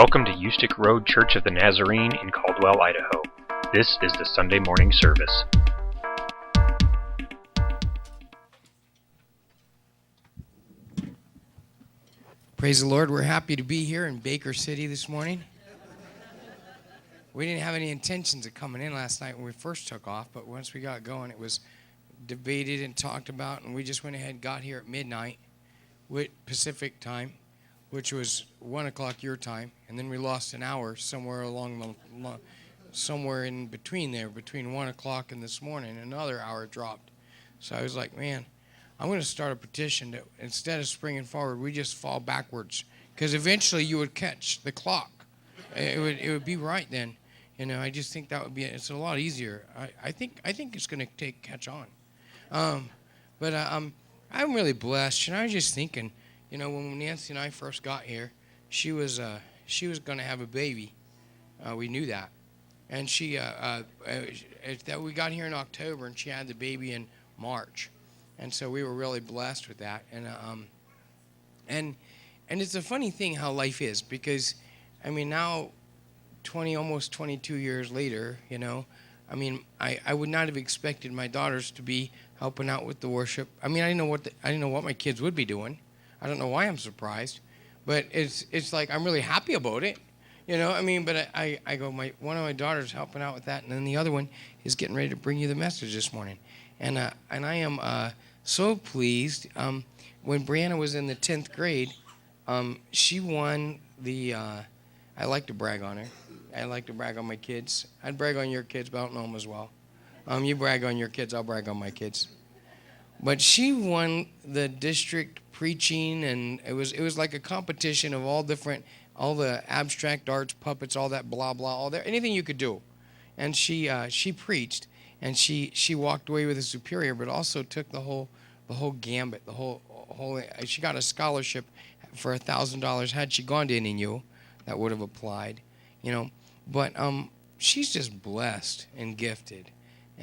Welcome to Ustick Road Church of the Nazarene in Caldwell, Idaho. This is the Sunday morning service. Praise the Lord. We're happy to be here in Baker City this morning. We didn't have any intentions of coming in last night when we first took off, but once we got going, it was debated and talked about, and we just went ahead and got here at midnight with Pacific time, which was 1 o'clock your time, and then we lost an hour somewhere somewhere in between there, between 1 o'clock and this morning, another hour dropped. So I was like, man, I'm going to start a petition that instead of springing forward, we just fall backwards, because eventually you would catch the clock. It would be right then. You know, I just think that would be, it's a lot easier. I think it's going to catch on. But I'm really blessed, and I was just thinking, you know, when Nancy and I first got here, she was going to have a baby. We knew that, and that we got here in October, and she had the baby in March, and so we were really blessed with that. And it's a funny thing how life is, because, I mean, now, almost 22 years later, you know, I mean, I would not have expected my daughters to be helping out with the worship. I mean, I didn't know what my kids would be doing. I don't know why I'm surprised, but it's like I'm really happy about it, you know. I mean, but I go, one of my daughters helping out with that, and then the other one is getting ready to bring you the message this morning, and I am so pleased. When Brianna was in the 10th grade, she won the. I like to brag on her. I like to brag on my kids. I'd brag on your kids, but I don't know them as well. You brag on your kids, I'll brag on my kids. But she won the district preaching, and it was like a competition of all the abstract arts, puppets, all that blah blah, anything you could do. And she preached, and she walked away with a superior, but also took the whole gambit, the whole. She got a scholarship for $1,000. Had she gone to NNU, that would have applied, you know. But she's just blessed and gifted.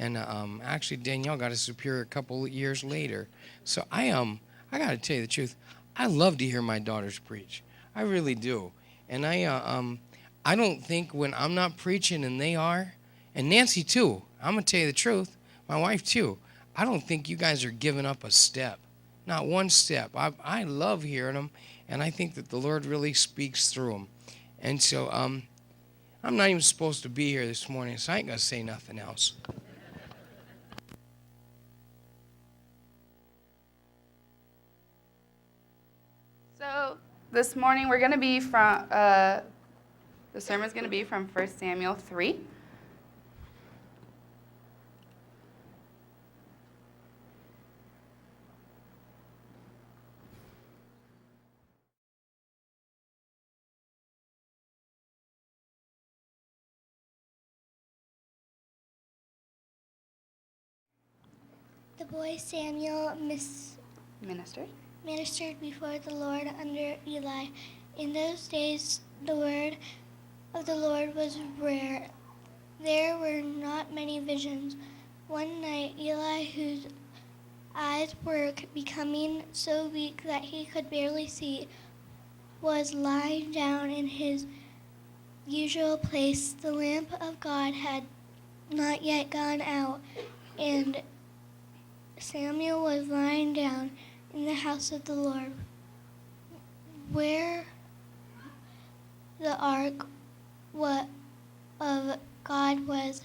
And actually, Danielle got a superior a couple of years later. So I got to tell you the truth. I love to hear my daughters preach. I really do. And I don't think when I'm not preaching and they are, and Nancy too, I'm going to tell you the truth, my wife too, I don't think you guys are giving up a step. Not one step. I love hearing them, and I think that the Lord really speaks through them. And so I'm not even supposed to be here this morning, so I ain't going to say nothing else. So this morning we're going to be from, the sermon's going to be from 1 Samuel 3. The boy Samuel ministered before the Lord under Eli. In those days, the word of the Lord was rare. There were not many visions. One night, Eli, whose eyes were becoming so weak that he could barely see, was lying down in his usual place. The lamp of God had not yet gone out, and Samuel was lying down in the house of the Lord, where the ark of God was.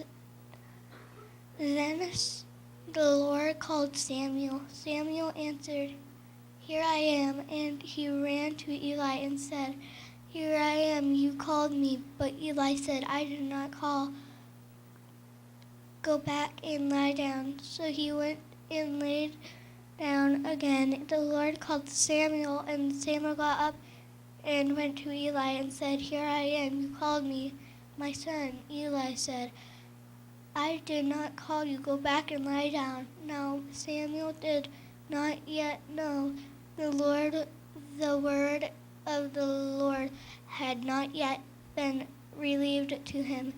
Then the Lord called Samuel. Samuel answered, "Here I am." And he ran to Eli and said, "Here I am, you called me." But Eli said, "I did not call. Go back and lie down." So he went and laid down again. The Lord called Samuel, and Samuel got up and went to Eli and said, "Here I am, you called me." "My son," Eli said, "I did not call you. Go back and lie down." Now Samuel did not yet know the word of the Lord had not yet been relieved to him.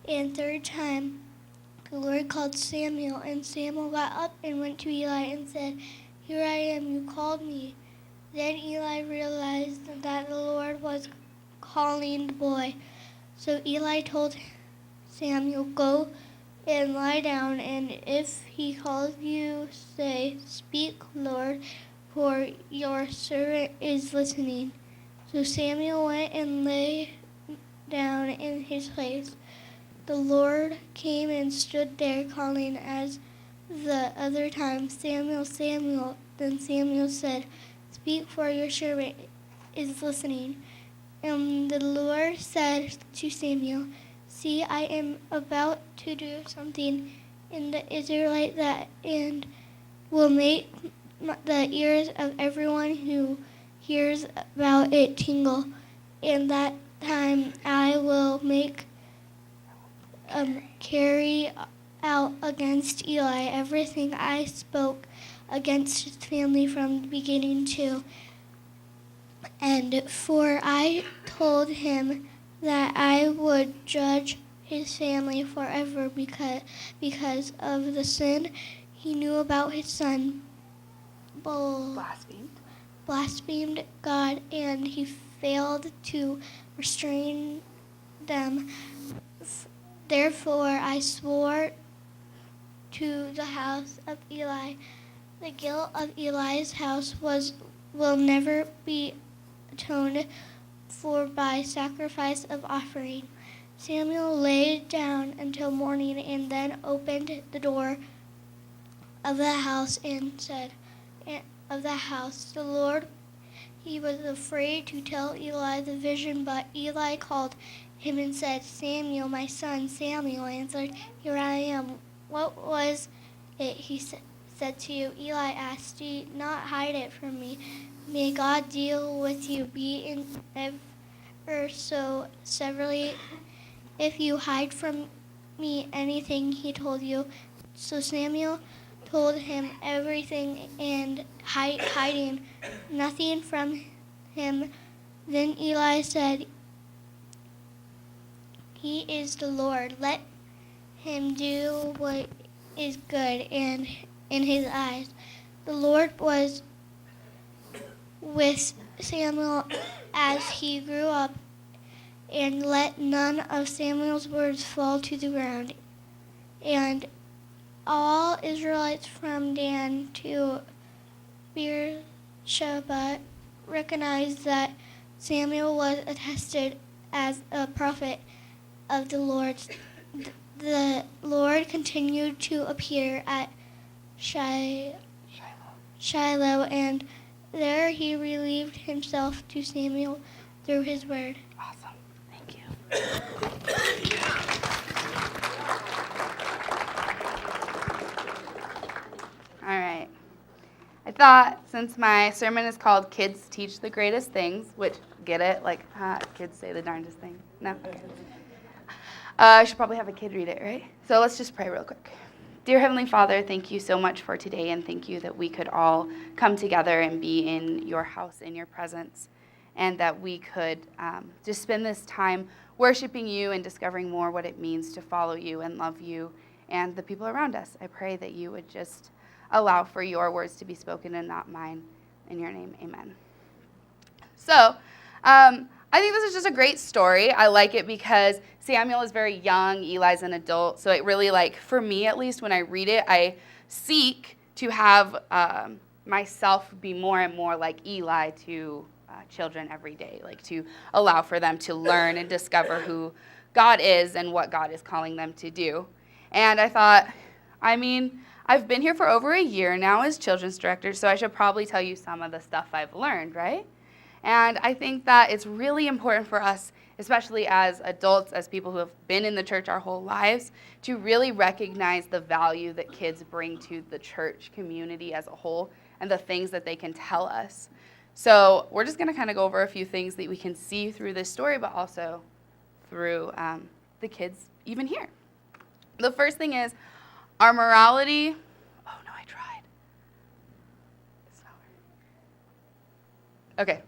And third time the Lord called Samuel, and Samuel got up and went to Eli and said, "Here I am, you called me." Then Eli realized that the Lord was calling the boy. So Eli told Samuel, "Go and lie down, and if he calls you, say, 'Speak, Lord, for your servant is listening.'" So Samuel went and lay down in his place. The Lord came and stood there, calling as the other time, "Samuel, Samuel." Then Samuel said, "Speak, for your servant is listening." And the Lord said to Samuel, "See, I am about to do something in the Israelite that and will make the ears of everyone who hears about it tingle. And that time I will make carry out against Eli everything I spoke against his family from the beginning to end. For I told him that I would judge his family forever because of the sin he knew about his son. Blasphemed God, and he failed to restrain them. Therefore I swore to the house of Eli, the guilt of Eli's house will never be atoned for by sacrifice of offering. Samuel lay down until morning and then opened the door of the house and said, of the house, the Lord, he was afraid to tell Eli the vision, but Eli called him and said, "Samuel, my son." Samuel answered, "Here I am." "What was it he said to you?" Eli asked. "Do not hide it from me. May God deal with you, be in ever so severely, if you hide from me anything he told you." So Samuel told him everything and hiding nothing from him. Then Eli said, "He is the Lord. Let him do what is good and in his eyes." The Lord was with Samuel as he grew up, and let none of Samuel's words fall to the ground. And all Israelites from Dan to Beersheba recognized that Samuel was attested as a prophet of the Lord. The Lord continued to appear at Shiloh, and there he revealed himself to Samuel through his word. Awesome. Thank you. All right. I thought since my sermon is called Kids Teach the Greatest Things, which, get it? Like, kids say the darndest thing. No? Okay. I should probably have a kid read it, right? So let's just pray real quick. Dear Heavenly Father, thank you so much for today, and thank you that we could all come together and be in your house, in your presence, and that we could just spend this time worshiping you and discovering more what it means to follow you and love you and the people around us. I pray that you would just allow for your words to be spoken and not mine. In your name, amen. So, I think this is just a great story. I like it because Samuel is very young, Eli's an adult, so it really, like, for me at least, when I read it, I seek to have myself be more and more like Eli to children every day, like to allow for them to learn and discover who God is and what God is calling them to do. And I thought, I've been here for over a year now as children's director, so I should probably tell you some of the stuff I've learned, right? And I think that it's really important for us, especially as adults, as people who have been in the church our whole lives, to really recognize the value that kids bring to the church community as a whole and the things that they can tell us. So we're just going to kind of go over a few things that we can see through this story, but also through the kids even here. The first thing is our morality. Oh, no, I tried. It's not working. Okay.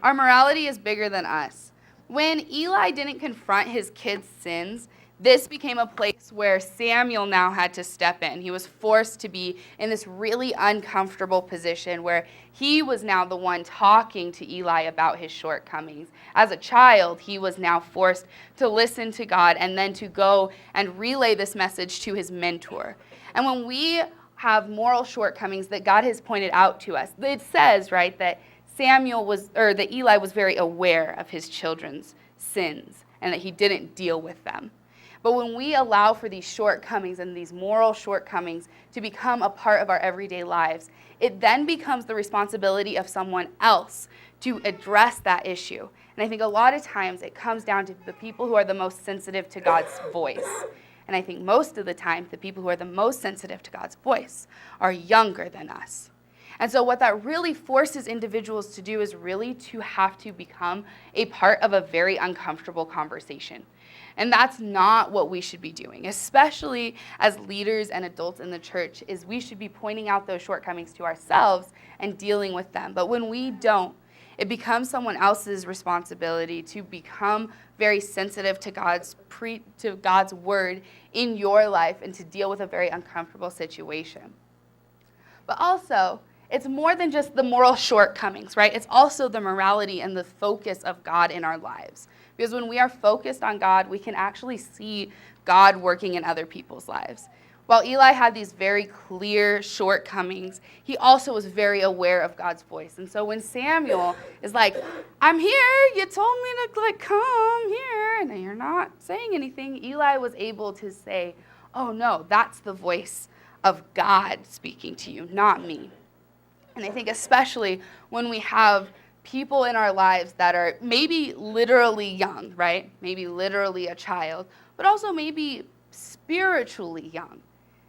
Our morality is bigger than us. When Eli didn't confront his kids' sins, this became a place where Samuel now had to step in. He was forced to be in this really uncomfortable position where he was now the one talking to Eli about his shortcomings. As a child, he was now forced to listen to God and then to go and relay this message to his mentor. And when we have moral shortcomings that God has pointed out to us, it says, right, that that Eli was very aware of his children's sins and that he didn't deal with them. But when we allow for these shortcomings and these moral shortcomings to become a part of our everyday lives, it then becomes the responsibility of someone else to address that issue. And I think a lot of times it comes down to the people who are the most sensitive to God's voice. And I think most of the time, the people who are the most sensitive to God's voice are younger than us. And so what that really forces individuals to do is really to have to become a part of a very uncomfortable conversation. And that's not what we should be doing, especially as leaders and adults in the church, is we should be pointing out those shortcomings to ourselves and dealing with them. But when we don't, it becomes someone else's responsibility to become very sensitive to God's word in your life and to deal with a very uncomfortable situation. But also, it's more than just the moral shortcomings, right? It's also the morality and the focus of God in our lives. Because when we are focused on God, we can actually see God working in other people's lives. While Eli had these very clear shortcomings, he also was very aware of God's voice. And so when Samuel is like, I'm here, you told me to come here, and you're not saying anything, Eli was able to say, oh no, that's the voice of God speaking to you, not me. And I think especially when we have people in our lives that are maybe literally young, right? Maybe literally a child, but also maybe spiritually young.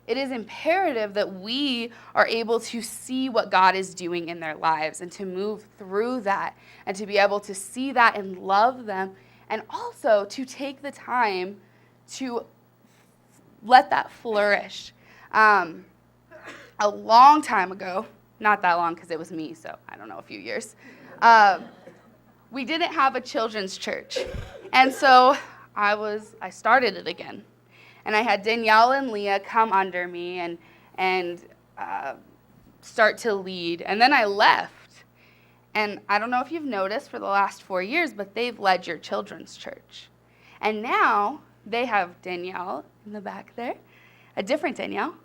It is imperative that we are able to see what God is doing in their lives and to move through that and to be able to see that and love them, and also to take the time to let that flourish. A long time ago, not that long because it was me, so I don't know, a few years, we didn't have a children's church. And so I started it again. And I had Danielle and Leah come under me and start to lead. And then I left. And I don't know if you've noticed for the last 4 years, but they've led your children's church. And now they have Danielle in the back there, a different Danielle,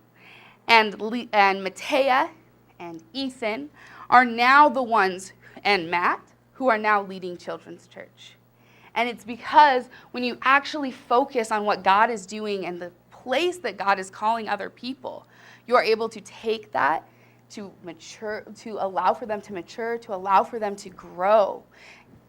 and Matea and Ethan are now the ones, and Matt, who are now leading children's church. And it's because when you actually focus on what God is doing and the place that God is calling other people, you are able to take that to mature, to allow for them to mature, to allow for them to grow.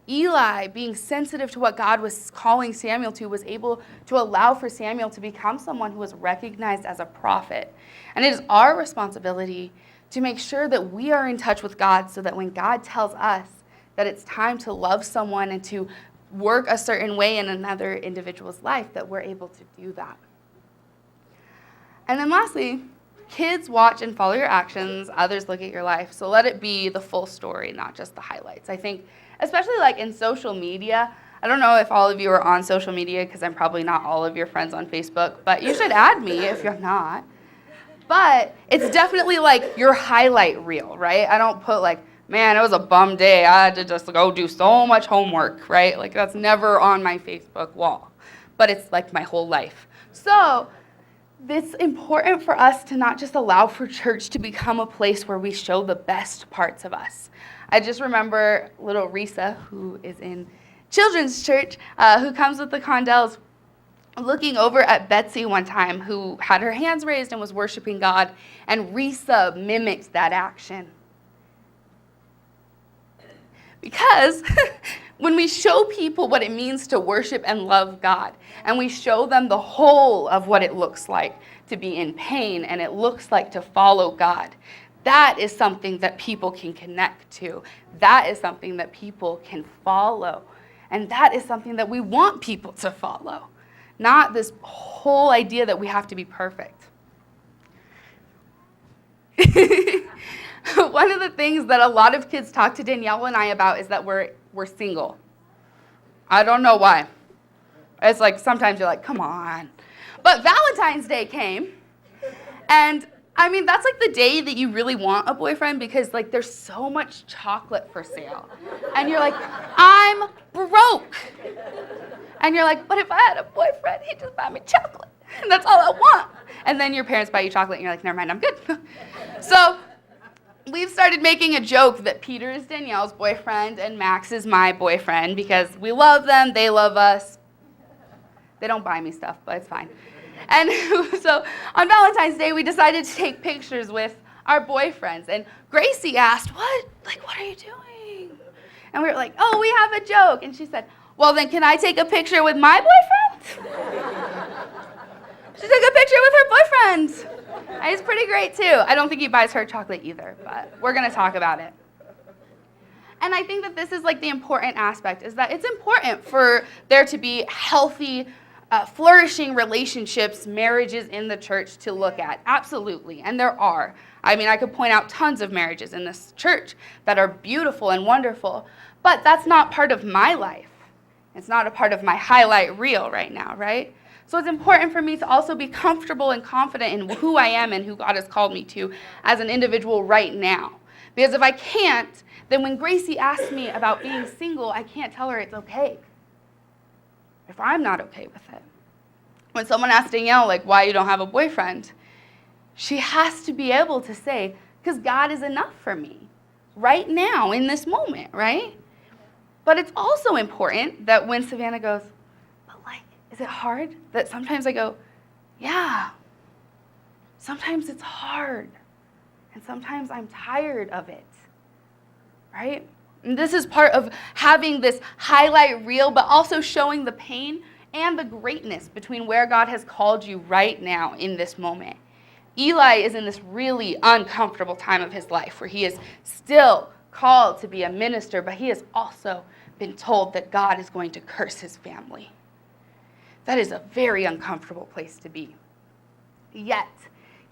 Eli, being sensitive to what God was calling Samuel to, was able to allow for Samuel to become someone who was recognized as a prophet. And it is our responsibility to make sure that we are in touch with God so that when God tells us that it's time to love someone and to work a certain way in another individual's life, that we're able to do that. And then lastly, kids watch and follow your actions, others look at your life, so let it be the full story, not just the highlights. I think, especially like in social media, I don't know if all of you are on social media because I'm probably not all of your friends on Facebook, but you should add me if you're not. But it's definitely like your highlight reel, right? I don't put like, man, it was a bum day. I had to just go do so much homework, right? Like that's never on my Facebook wall. But it's like my whole life. So it's important for us to not just allow for church to become a place where we show the best parts of us. I just remember little Risa, who is in children's church, who comes with the Condells, looking over at Betsy one time, who had her hands raised and was worshiping God, and Risa mimicked that action. Because when we show people what it means to worship and love God, and we show them the whole of what it looks like to be in pain and it looks like to follow God, that is something that people can connect to. That is something that people can follow. And that is something that we want people to follow. Not this whole idea that we have to be perfect. One of the things that a lot of kids talk to Danielle and I about is that we're single. I don't know why. It's like sometimes you're like, come on. But Valentine's Day came, and I mean, that's like the day that you really want a boyfriend because like there's so much chocolate for sale. And you're like, I'm broke. And you're like, but if I had a boyfriend, he'd just buy me chocolate. And that's all I want. And then your parents buy you chocolate and you're like, never mind, I'm good. So we've started making a joke that Peter is Danielle's boyfriend and Max is my boyfriend because we love them, they love us. They don't buy me stuff, but it's fine. And so on Valentine's Day, we decided to take pictures with our boyfriends. And Gracie asked, what are you doing? And we were like, oh, we have a joke. And she said, well, then can I take a picture with my boyfriend? She took a picture with her boyfriend. And he's pretty great, too. I don't think he buys her chocolate either, but we're going to talk about it. And I think that this is like the important aspect, is that it's important for there to be healthy, flourishing relationships, marriages in the church to look at. Absolutely. And there are. I mean, I could point out tons of marriages in this church that are beautiful and wonderful, but that's not part of my life. It's not a part of my highlight reel right now, right? So it's important for me to also be comfortable and confident in who I am and who God has called me to as an individual right now. Because if I can't, then when Gracie asks me about being single, I can't tell her it's okay if I'm not okay with it. When someone asks Danielle, like, why you don't have a boyfriend, she has to be able to say, because God is enough for me right now in this moment, right? But it's also important that when Savannah goes, but like, is it hard? That sometimes I go, yeah, sometimes it's hard. And sometimes I'm tired of it, right? And this is part of having this highlight reel, but also showing the pain and the greatness between where God has called you right now in this moment. Eli is in this really uncomfortable time of his life where he is still called to be a minister, but he has also been told that God is going to curse his family. That is a very uncomfortable place to be. Yet,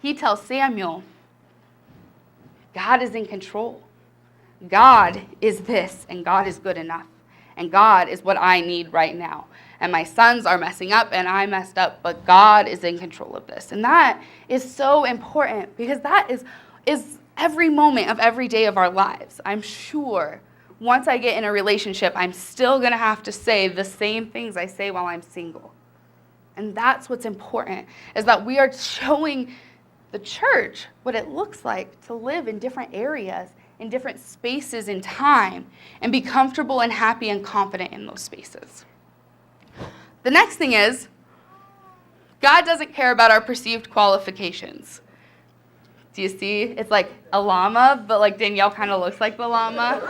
he tells Samuel, God is in control. God is this, and God is good enough. And God is what I need right now. And my sons are messing up, and I messed up, but God is in control of this. And that is so important, because that is every moment of every day of our lives. I'm sure once I get in a relationship, I'm still going to have to say the same things I say while I'm single. And that's what's important, is that we are showing the church what it looks like to live in different areas, in different spaces in time, and be comfortable and happy and confident in those spaces. The next thing is, God doesn't care about our perceived qualifications. Do you see? It's like a llama, but like Danielle kind of looks like the llama.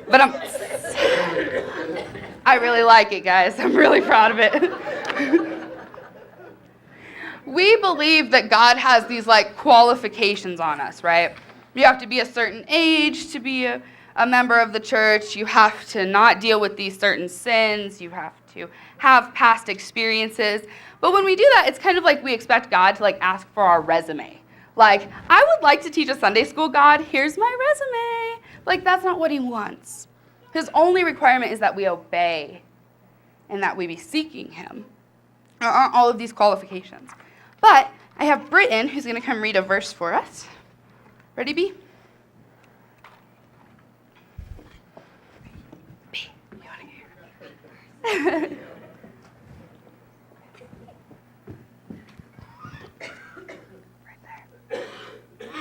But I really like it, guys. I'm really proud of it. We believe that God has these like qualifications on us, right? You have to be a certain age to be a member of the church. You have to not deal with these certain sins. You have to have past experiences. But when we do that, it's kind of like we expect God to like ask for our resume. Like, I would like to teach a Sunday school, God. Here's my resume. Like, that's not what he wants. His only requirement is that we obey and that we be seeking him. There aren't all of these qualifications. But I have Britton, who's going to come read a verse for us. Ready, B? B, you want to hear? Right there.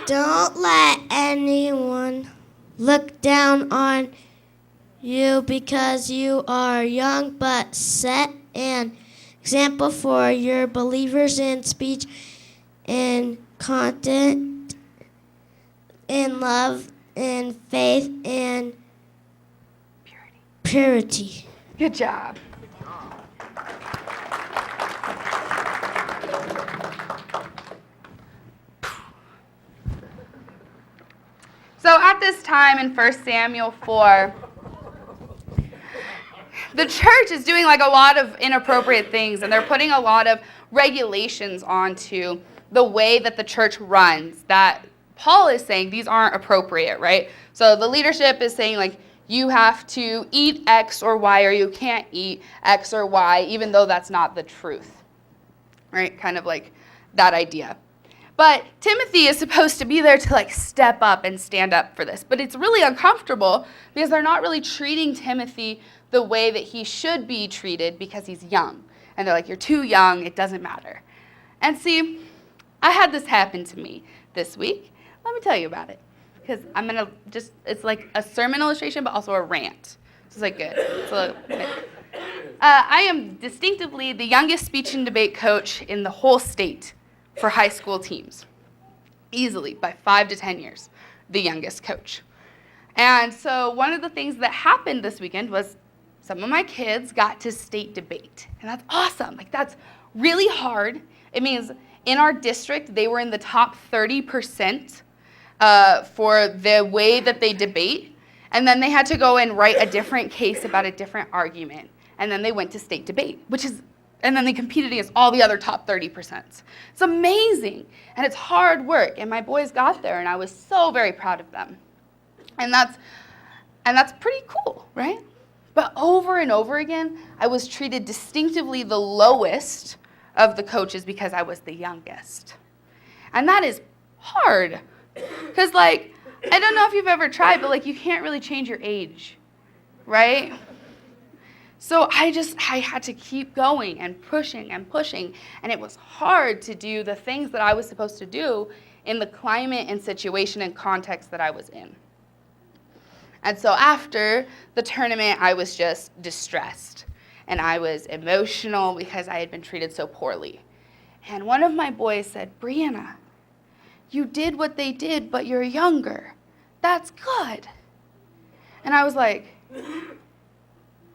Don't let anyone look down on you because you are young, but set an example for your believers in speech, in content, in love, in faith, and purity. Good job. So at this time in 1 Samuel 4, the church is doing like a lot of inappropriate things, and they're putting a lot of regulations onto the way that the church runs that Paul is saying these aren't appropriate, right? So the leadership is saying like, you have to eat X or Y, or you can't eat X or Y, even though that's not the truth, right? Kind of like that idea. But Timothy is supposed to be there to like step up and stand up for this. But it's really uncomfortable because they're not really treating Timothy the way that he should be treated because he's young. And they're like, you're too young, it doesn't matter. And see, I had this happen to me this week. Let me tell you about it. Because I'm going to just, it's like a sermon illustration, but also a rant. It's like good. It's a little, I am distinctively the youngest speech and debate coach in the whole state for high school teams. Easily, by 5 to 10 years, the youngest coach. And so one of the things that happened this weekend was some of my kids got to state debate. And that's awesome. Like, that's really hard. It means in our district, they were in the top 30% for the way that they debate. And then they had to go and write a different case about a different argument. And then they went to state debate, and then they competed against all the other top 30%. It's amazing, and it's hard work. And my boys got there, and I was so very proud of them. And that's pretty cool, right? But over and over again, I was treated distinctively the lowest of the coaches because I was the youngest. And that is hard, because like, I don't know if you've ever tried, but like you can't really change your age, right? So I had to keep going and pushing, and it was hard to do the things that I was supposed to do in the climate and situation and context that I was in. And so after the tournament, I was just distressed, and I was emotional because I had been treated so poorly. And one of my boys said, "Brianna, you did what they did, but you're younger. That's good." And I was like,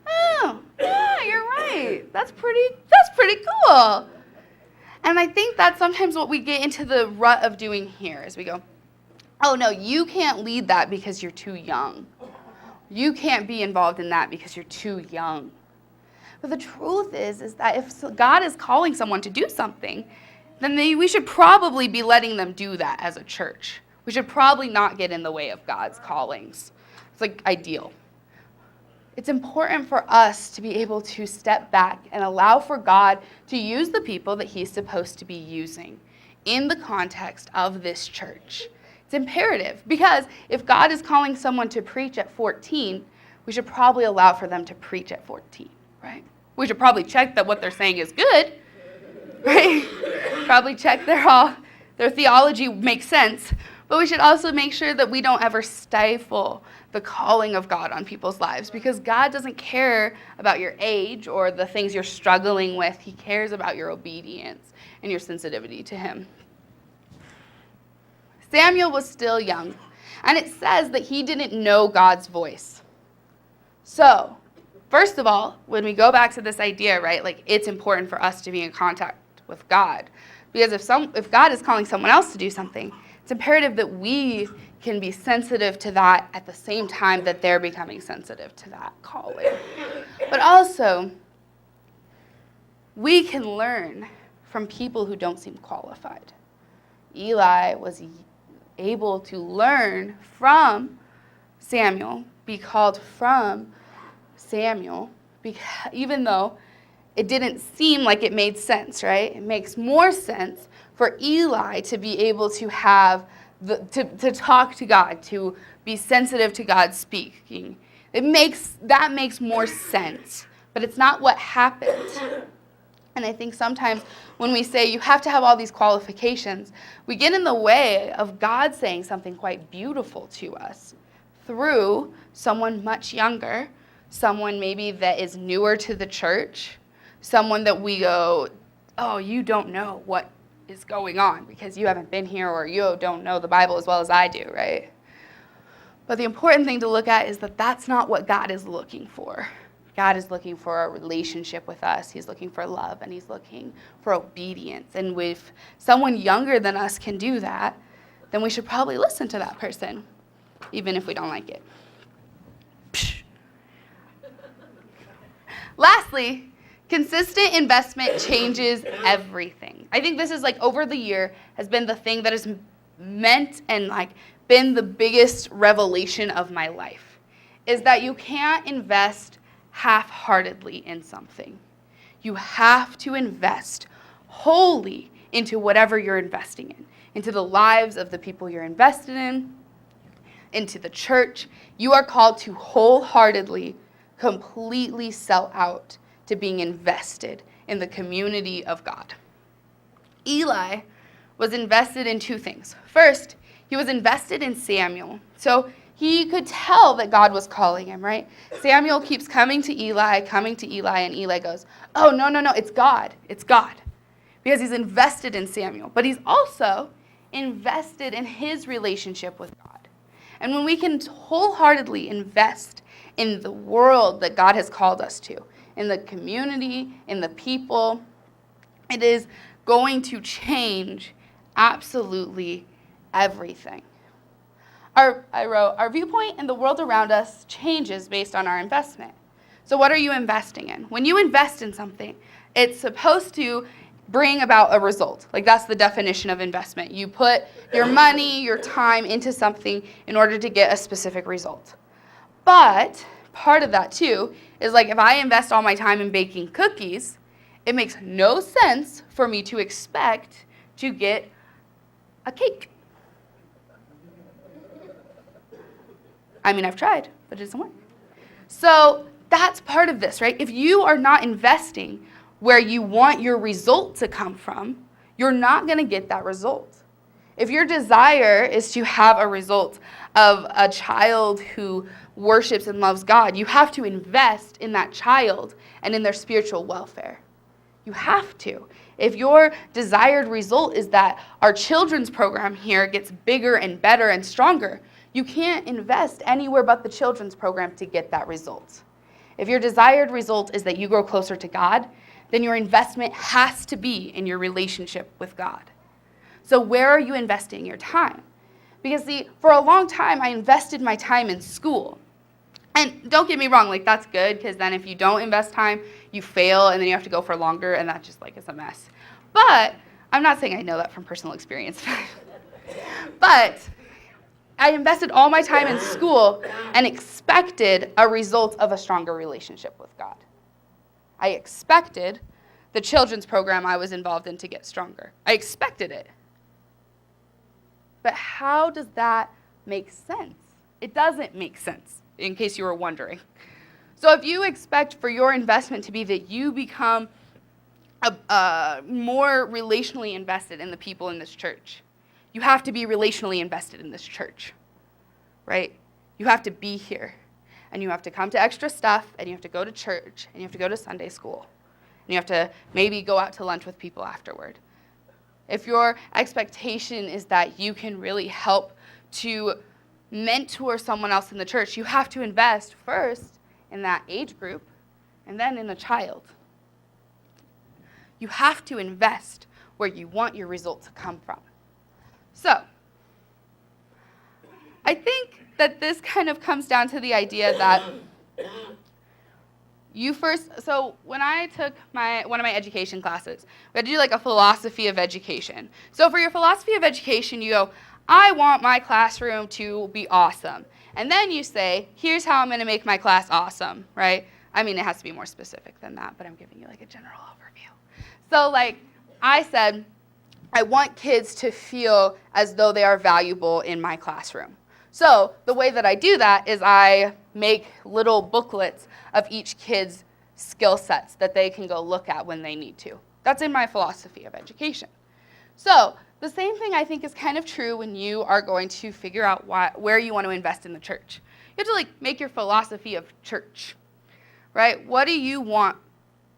"Oh, yeah, you're right. That's pretty cool." And I think that's sometimes what we get into the rut of doing here is we go, "Oh no, you can't lead that because you're too young. You can't be involved in that because you're too young." But the truth is that if God is calling someone to do something, then we should probably be letting them do that as a church. We should probably not get in the way of God's callings. It's like ideal. It's important for us to be able to step back and allow for God to use the people that he's supposed to be using in the context of this church. It's imperative, because if God is calling someone to preach at 14, we should probably allow for them to preach at 14, right? We should probably check that what they're saying is good, right? Probably check their theology makes sense, but we should also make sure that we don't ever stifle the calling of God on people's lives, because God doesn't care about your age or the things you're struggling with. He cares about your obedience and your sensitivity to him. Samuel was still young, and it says that he didn't know God's voice. So, first of all, when we go back to this idea, right, like it's important for us to be in contact with God, because if God is calling someone else to do something, it's imperative that we can be sensitive to that at the same time that they're becoming sensitive to that calling. But also, we can learn from people who don't seem qualified. Eli was able to learn from Samuel, be called from Samuel, even though it didn't seem like it made sense, right? It makes more sense for Eli to be able to have to talk to God, to be sensitive to God speaking. That makes more sense, but it's not what happened. And I think sometimes when we say you have to have all these qualifications, we get in the way of God saying something quite beautiful to us through someone much younger, someone maybe that is newer to the church, someone that we go, "Oh, you don't know what is going on because you haven't been here, or you don't know the Bible as well as I do," right? But the important thing to look at is that that's not what God is looking for. God is looking for a relationship with us. He's looking for love, and he's looking for obedience. And if someone younger than us can do that, then we should probably listen to that person, even if we don't like it. Psh. Lastly, consistent investment changes everything. I think this is like over the year has been the thing that has meant and like been the biggest revelation of my life, is that you can't invest half-heartedly in something. You have to invest wholly into whatever you're investing in, into the lives of the people you're invested in, into the church. You are called to wholeheartedly, completely sell out to being invested in the community of God. Eli was invested in two things. First, he was invested in Samuel. So he could tell that God was calling him, right? Samuel keeps coming to Eli, and Eli goes, oh, no, it's God. It's God. Because he's invested in Samuel. But he's also invested in his relationship with God. And when we can wholeheartedly invest in the world that God has called us to, in the community, in the people, it is going to change absolutely everything. I wrote, our viewpoint and the world around us changes based on our investment. So what are you investing in? When you invest in something, it's supposed to bring about a result. Like, that's the definition of investment. You put your money, your time into something in order to get a specific result. But part of that, too, is like if I invest all my time in baking cookies, it makes no sense for me to expect to get a cake. I mean, I've tried, but it doesn't work. So that's part of this, right? If you are not investing where you want your result to come from, you're not going to get that result. If your desire is to have a result of a child who worships and loves God, you have to invest in that child and in their spiritual welfare. You have to. If your desired result is that our children's program here gets bigger and better and stronger, you can't invest anywhere but the children's program to get that result. If your desired result is that you grow closer to God, then your investment has to be in your relationship with God. So where are you investing your time? Because for a long time, I invested my time in school. And don't get me wrong, like, that's good, because then if you don't invest time, you fail, and then you have to go for longer, and that just, like, is a mess. But I'm not saying I know that from personal experience. But I invested all my time in school and expected a result of a stronger relationship with God. I expected the children's program I was involved in to get stronger. I expected it. But how does that make sense? It doesn't make sense, in case you were wondering. So if you expect for your investment to be that you become more relationally invested in the people in this church, you have to be relationally invested in this church, right? You have to be here, and you have to come to extra stuff, and you have to go to church, and you have to go to Sunday school, and you have to maybe go out to lunch with people afterward. If your expectation is that you can really help to mentor someone else in the church, you have to invest first in that age group and then in a child. You have to invest where you want your result to come from. So, I think that this kind of comes down to the idea that so when I took one of my education classes, we had to do like a philosophy of education. So for your philosophy of education, you go, I want my classroom to be awesome. And then you say, here's how I'm going to make my class awesome, right? I mean, it has to be more specific than that, but I'm giving you like a general overview. So like I said, I want kids to feel as though they are valuable in my classroom. So the way that I do that is I make little booklets of each kid's skill sets that they can go look at when they need to. That's in my philosophy of education. So the same thing I think is kind of true when you are going to figure out where you want to invest in the church. You have to like make your philosophy of church, right? What do you want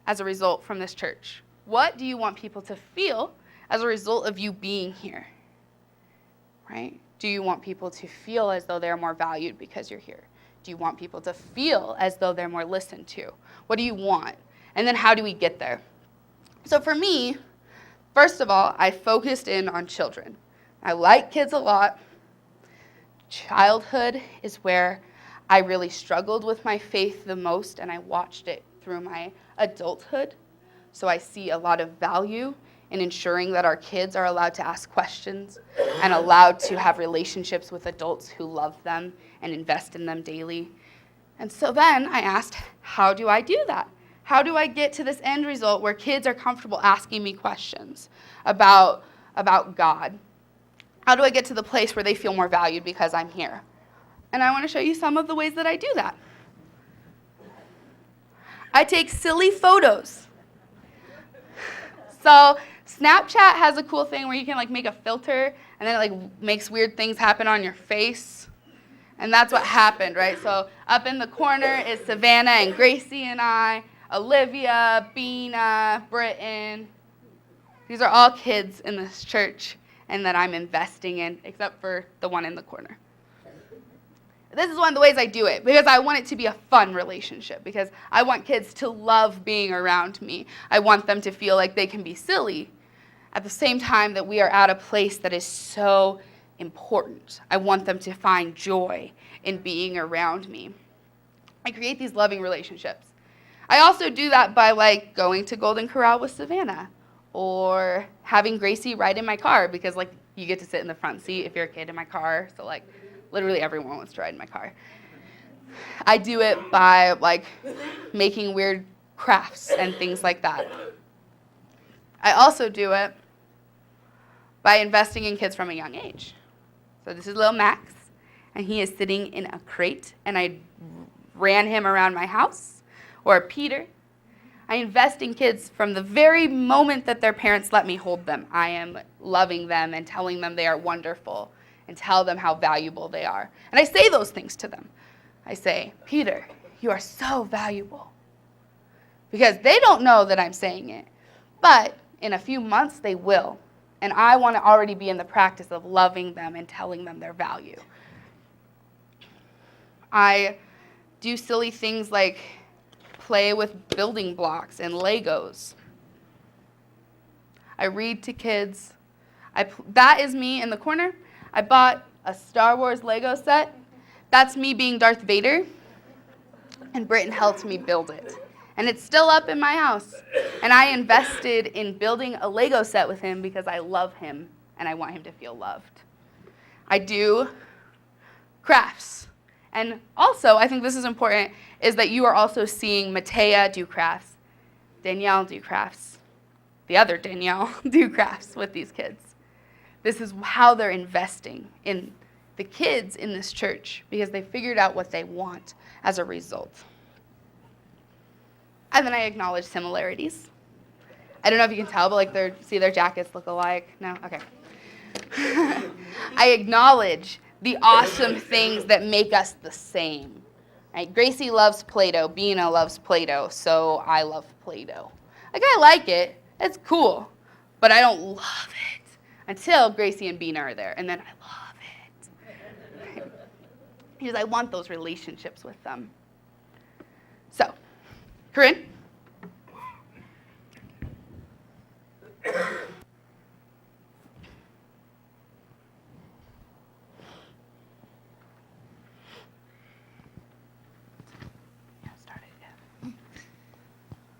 as a result from this church? What do you want people to feel as a result of you being here, right? Do you want people to feel as though they're more valued because you're here? Do you want people to feel as though they're more listened to? What do you want? And then how do we get there? So for me, first of all, I focused in on children. I like kids a lot. Childhood is where I really struggled with my faith the most, and I watched it through my adulthood. So I see a lot of value in ensuring that our kids are allowed to ask questions and allowed to have relationships with adults who love them and invest in them daily. And so then I asked, how do I do that? How do I get to this end result where kids are comfortable asking me questions about God? How do I get to the place where they feel more valued because I'm here? And I want to show you some of the ways that I do that. I take silly photos. So Snapchat has a cool thing where you can make a filter and then it makes weird things happen on your face. And that's what happened, right? So up in the corner is Savannah and Gracie and I, Olivia, Bina, Britton. These are all kids in this church and that I'm investing in, except for the one in the corner. This is one of the ways I do it, because I want it to be a fun relationship, because I want kids to love being around me. I want them to feel like they can be silly at the same time that we are at a place that is so important. I want them to find joy in being around me. I create these loving relationships. I also do that by going to Golden Corral with Savannah, or having Gracie ride in my car, because you get to sit in the front seat if you're a kid in my car. So literally everyone wants to ride in my car. I do it by making weird crafts and things like that. I also do it by investing in kids from a young age. So this is little Max, and he is sitting in a crate, and I ran him around my house. Or Peter. I invest in kids from the very moment that their parents let me hold them. I am loving them and telling them they are wonderful and tell them how valuable they are. And I say those things to them. I say, Peter, you are so valuable. Because they don't know that I'm saying it. But in a few months, they will. And I want to already be in the practice of loving them and telling them their value. I do silly things like play with building blocks and Legos. I read to kids. That is me in the corner. I bought a Star Wars Lego set. That's me being Darth Vader. And Britton helped me build it. And it's still up in my house. And I invested in building a Lego set with him because I love him and I want him to feel loved. I do crafts. And also, I think this is important, is that you are also seeing Matea do crafts, Danielle do crafts, the other Danielle do crafts with these kids. This is how they're investing in the kids in this church, because they figured out what they want as a result. And then I acknowledge similarities. I don't know if you can tell, but their jackets look alike. No? Okay. I acknowledge the awesome things that make us the same. Right? Gracie loves Play-Doh. Bina loves Play-Doh, so I love Play-Doh. I like it. It's cool. But I don't love it until Gracie and Bina are there, and then I love it. Because I want those relationships with them. So, Corinne?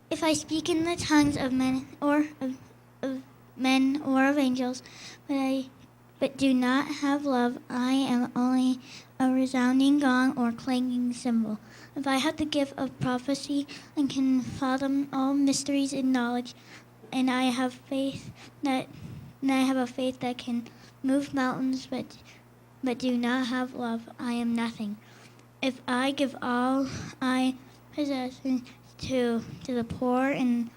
If I speak in the tongues of men or of men or of angels, but do not have love, I am only a resounding gong or clanging cymbal. If I have the gift of prophecy and can fathom all mysteries and knowledge, and I have a faith that can move mountains, but do not have love, I am nothing. If I give all I possess to the poor and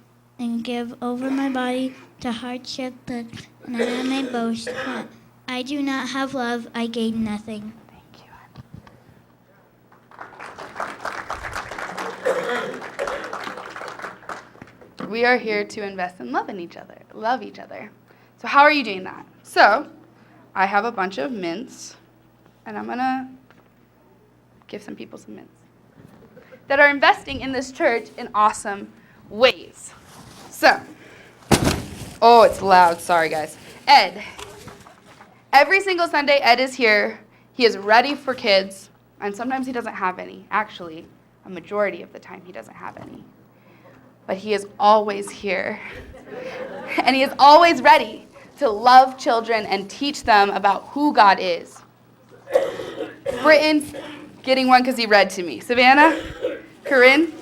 give over my body to hardship, and I may boast, but I do not have love, I gain nothing. Thank you. We are here to invest in love each other. So how are you doing that? So I have a bunch of mints, and I'm going to give some people some mints that are investing in this church in awesome ways. So, oh, it's loud. Sorry, guys. Ed. Every single Sunday, Ed is here. He is ready for kids, and sometimes he doesn't have any. Actually, a majority of the time, he doesn't have any. But he is always here. And he is always ready to love children and teach them about who God is. Britton getting one because he read to me. Savannah? Corinne?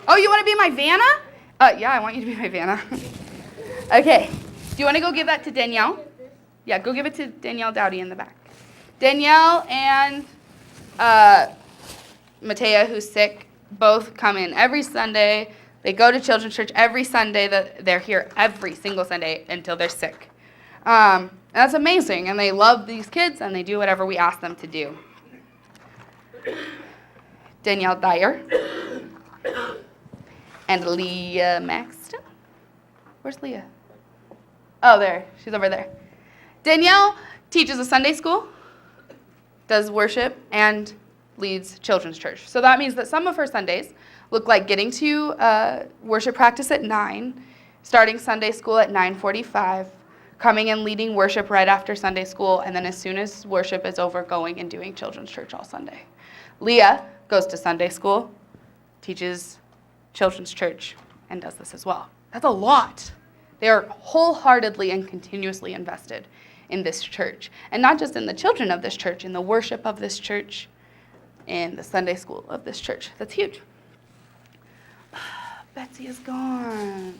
Oh, you want to be my Vanna? Yeah, I want you to be my Vanna. Okay. Do you want to go give that to Danielle? Yeah, go give it to Danielle Dowdy in the back. Danielle and Matea, who's sick, both come in every Sunday. They go to children's church every Sunday. They're here every single Sunday until they're sick. And that's amazing. And they love these kids, and they do whatever we ask them to do. Danielle Dyer and Leah Maxton. Where's Leah? Oh, there. She's over there. Danielle teaches a Sunday school, does worship, and leads children's church. So that means that some of her Sundays look like getting to worship practice at 9, starting Sunday school at 9:45, coming and leading worship right after Sunday school, and then as soon as worship is over, going and doing children's church all Sunday. Leah goes to Sunday school, teaches children's church, and does this as well. That's a lot. They are wholeheartedly and continuously invested in this church. And not just in the children of this church, in the worship of this church, in the Sunday school of this church. That's huge. Betsy is gone.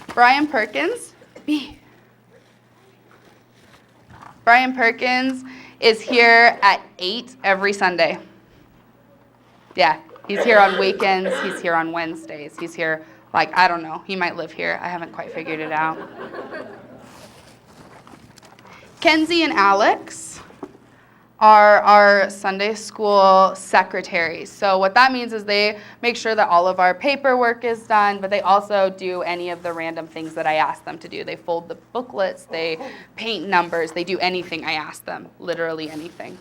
Brian Perkins. Brian Perkins is here at 8 every Sunday. Yeah, he's here on weekends. He's here on Wednesdays. He's here, I don't know. He might live here. I haven't quite figured it out. Kenzie and Alex are our Sunday school secretaries. So what that means is they make sure that all of our paperwork is done, but they also do any of the random things that I ask them to do. They fold the booklets, they paint numbers, they do anything I ask them, literally anything.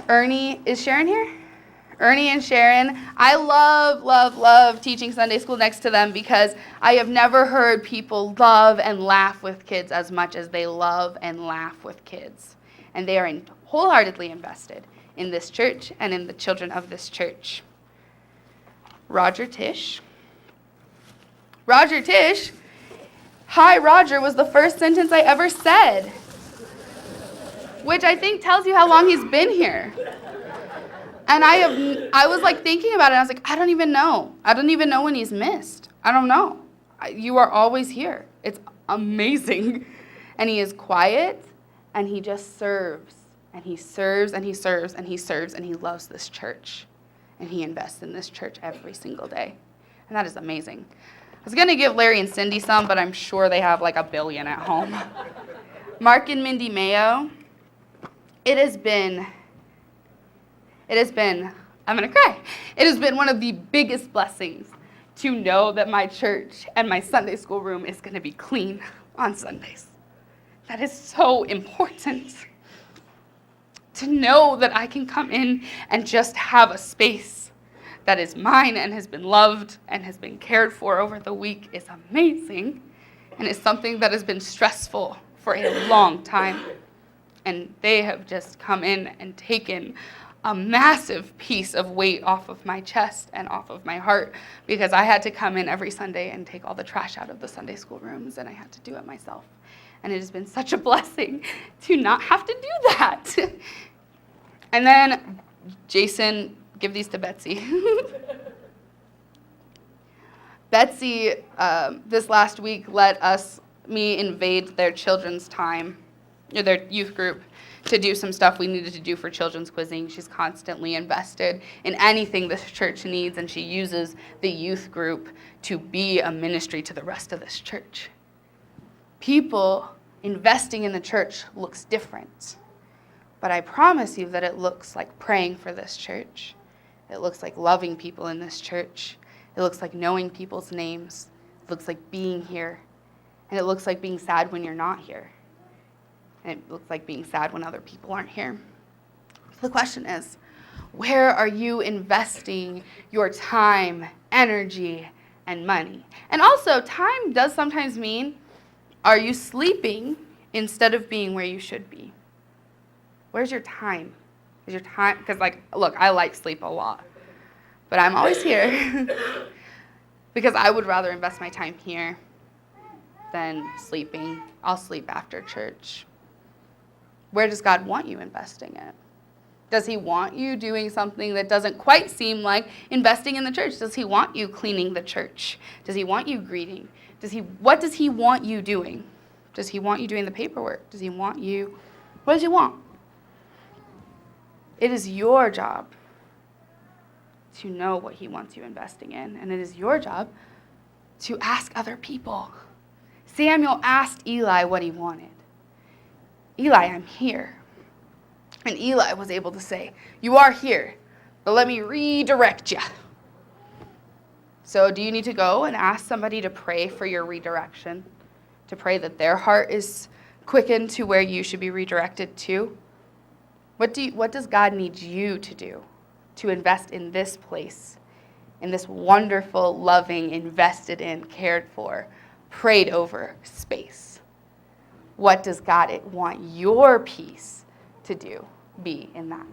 Ernie, is Sharon here? Ernie and Sharon, I love teaching Sunday school next to them because I have never heard people love and laugh with kids as much as they love and laugh with kids. And they are wholeheartedly invested in this church and in the children of this church. Roger Tish. Roger Tish, hi Roger, was the first sentence I ever said, which I think tells you how long he's been here. And I was thinking about it, and I was like, I don't even know. I don't even know when he's missed. I don't know. You are always here. It's amazing. And he is quiet, and he just serves. And he serves, and he serves, and he serves, and he loves this church. And he invests in this church every single day. And that is amazing. I was going to give Larry and Cindy some, but I'm sure they have a billion at home. Mark and Mindy Mayo, it has been, I'm going to cry. It has been one of the biggest blessings to know that my church and my Sunday school room is going to be clean on Sundays. That is so important. To know that I can come in and just have a space that is mine and has been loved and has been cared for over the week is amazing. And it's something that has been stressful for a long time. And they have just come in and taken a massive piece of weight off of my chest and off of my heart because I had to come in every Sunday and take all the trash out of the Sunday school rooms, and I had to do it myself. And it has been such a blessing to not have to do that. And then, Jason, give these to Betsy. Betsy, this last week, let me invade their children's time, or their youth group, to do some stuff we needed to do for children's quizzing. She's constantly invested in anything this church needs, and she uses the youth group to be a ministry to the rest of this church. People investing in the church looks different, but I promise you that it looks like praying for this church. It looks like loving people in this church. It looks like knowing people's names. It looks like being here, and it looks like being sad when you're not here. And it looks like being sad when other people aren't here. So the question is, where are you investing your time, energy, and money? And also, time does sometimes mean, are you sleeping instead of being where you should be? Where's your time? Is your time, because look, I like sleep a lot, but I'm always here because I would rather invest my time here than sleeping. I'll sleep after church. Where does God want you investing it? Does he want you doing something that doesn't quite seem like investing in the church? Does he want you cleaning the church? Does he want you greeting? What does he want you doing? Does he want you doing the paperwork? What does he want? It is your job to know what he wants you investing in, and it is your job to ask other people. Samuel asked Eli what he wanted. Eli, I'm here. And Eli was able to say, you are here, but let me redirect you. So do you need to go and ask somebody to pray for your redirection? To pray that their heart is quickened to where you should be redirected to? What does God need you to do to invest in this place, in this wonderful, loving, invested in, cared for, prayed over space? What does God want your piece to be in that?